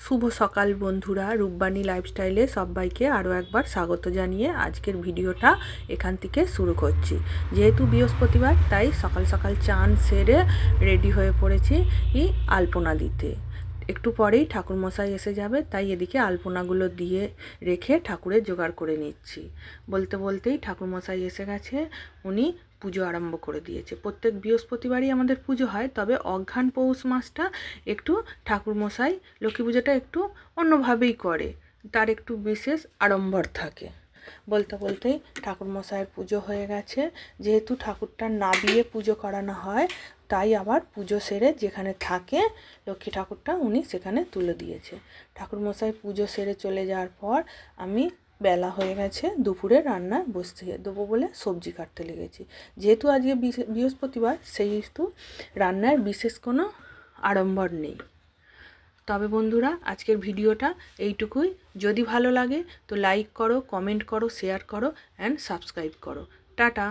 শুভ সকাল বন্ধুরা, রূপবাণী লাইফস্টাইলে সবাইকে আরও একবার স্বাগত জানিয়ে আজকের ভিডিওটা এখান থেকে শুরু করছি। যেহেতু বৃহস্পতিবার, তাই সকাল সকাল চান সেরে রেডি হয়ে পড়েছি আলপনা দিতে। একটু পরেই ঠাকুরমশাই এসে যাবে, তাই এদিকে আলপনাগুলো দিয়ে রেখে ঠাকুরের জোগাড় করে নিচ্ছি। বলতে বলতেই ঠাকুরমশাই এসে গেছে, উনি পুজো আরম্ভ করে দিয়েছে। প্রত্যেক বৃহস্পতিবারই আমাদের পুজো হয়, তবে অঘ্রাণ পৌষ মাসটা একটু ঠাকুরমশাই লক্ষ্মী পুজোটা একটু অন্যভাবেই করে, তার একটু বিশেষ আড়ম্বর থাকে। বলতে বলতেই ঠাকুরমশাইয়ের পুজো হয়ে গেছে। যেহেতু ঠাকুরটা নাবিয়ে পুজো করানো হয়, তাই আবার পুজো সেরে যেখানে থাকে লক্ষ্মী ঠাকুরটা উনি সেখানে তুলে দিয়েছে। ঠাকুরমশাই পুজো সেরে চলে যাওয়ার পর আমি বেলা হয়ে গেছে, দুপুরে রান্না বসিয়ে দেবো বলে সবজি কাটতে লেগেছি। যেহেতু আজকে বৃহস্পতিবার, সেহেতু রান্নার বিশেষ কোনো আড়ম্বর নেই। তবে বন্ধুরা, আজকের ভিডিওটা এইটুকুই। যদি ভালো লাগে তো লাইক করো, কমেন্ট করো, শেয়ার করো অ্যান্ড সাবস্ক্রাইব করো। টাটা।